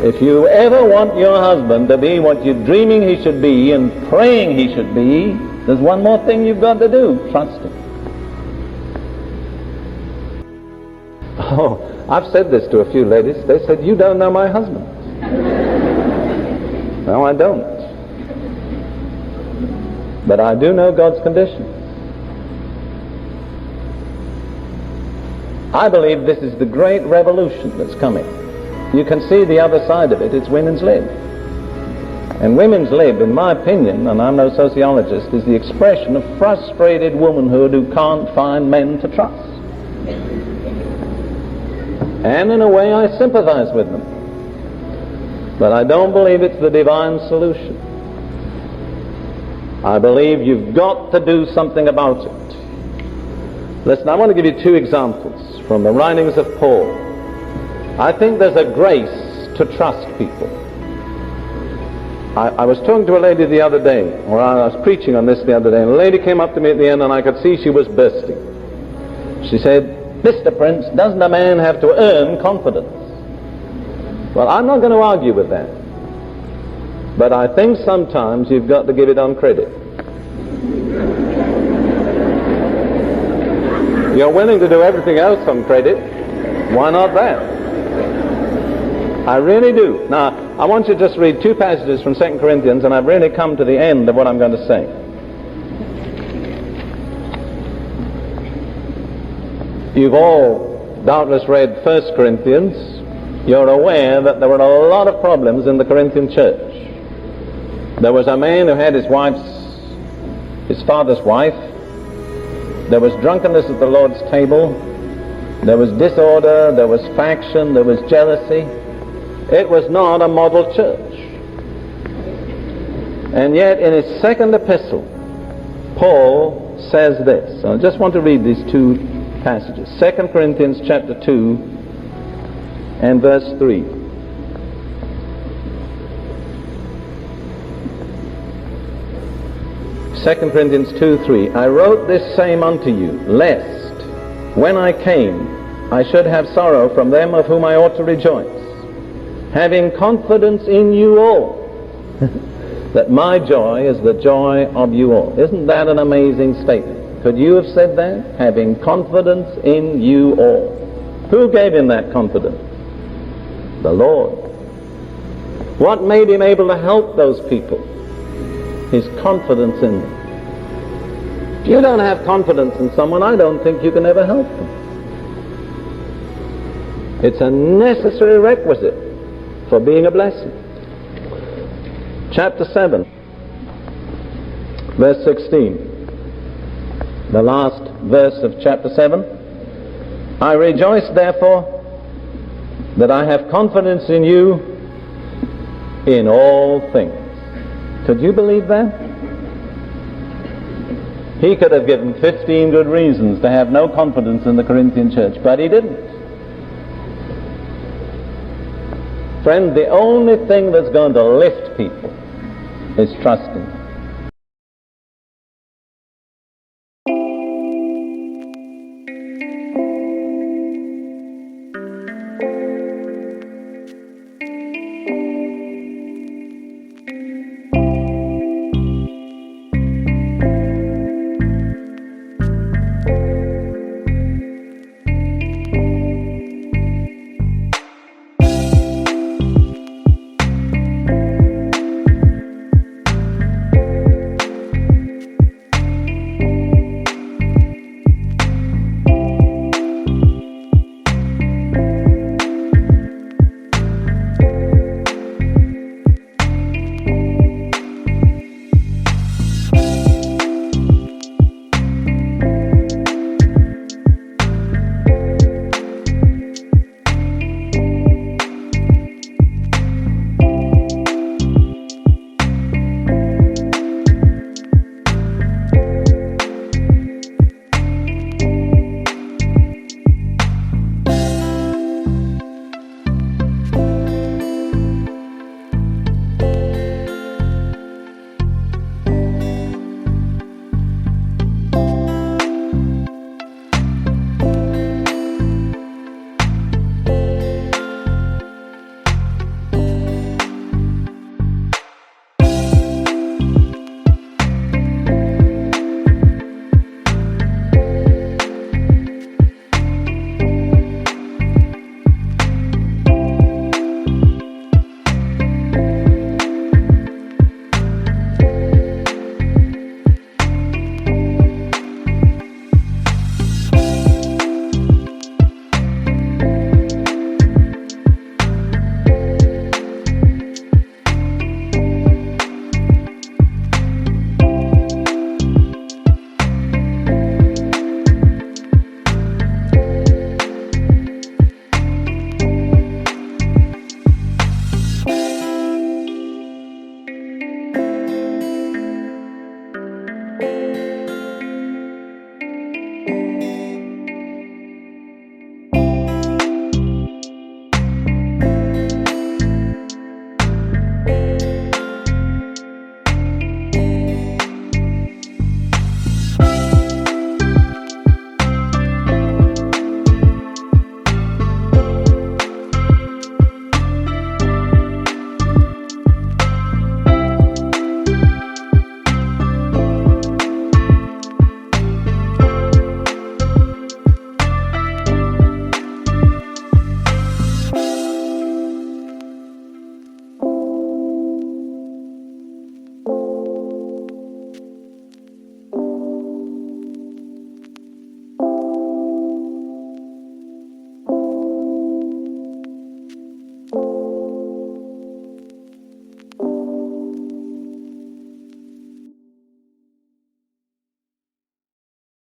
If you ever want your husband to be what you're dreaming he should be and praying he should be, there's one more thing you've got to do: trust him. Oh, I've said this to a few ladies. They said, "You don't know my husband." No, I don't. But I do know God's condition. I believe this is the great revolution that's coming. You can see the other side of it. It's women's lib. And women's lib, in my opinion, and I'm no sociologist, is the expression of frustrated womanhood who can't find men to trust. And in a way I sympathize with them. But I don't believe it's the divine solution. I believe you've got to do something about it. Listen, I want to give you two examples from the writings of Paul. I think there's a grace to trust people. I was talking to a lady the other day, or I was preaching on this the other day, and a lady came up to me at the end and I could see she was bursting. She said, "Mr. Prince, doesn't a man have to earn confidence?" Well, I'm not going to argue with that. But I think sometimes you've got to give it on credit. You're willing to do everything else on credit. Why not that? I really do. Now, I want you to just read two passages from 2 Corinthians, and I've really come to the end of what I'm going to say. You've all doubtless read 1 Corinthians. You're aware that there were a lot of problems in the Corinthian church. There was a man who had his father's wife. There was drunkenness at the Lord's table. There was disorder. There was faction. There was jealousy. It was not a model church. And yet in his second epistle, Paul says this. I just want to read these two passages. 2 Corinthians chapter 2 and verse 3. Second Corinthians 2:3. I wrote this same unto you, lest, when I came, I should have sorrow from them of whom I ought to rejoice, having confidence in you all, that my joy is the joy of you all. Isn't that an amazing statement? Could you have said that? Having confidence in you all. Who gave him that confidence? The Lord. What made him able to help those people? His confidence in them. If you don't have confidence in someone, I don't think you can ever help them. It's a necessary requisite for being a blessing. Chapter 7, verse 16. The last verse of chapter 7. I rejoice therefore that I have confidence in you in all things. Could you believe that? He could have given 15 good reasons to have no confidence in the Corinthian church, but he didn't. Friend, the only thing that's going to lift people is trusting.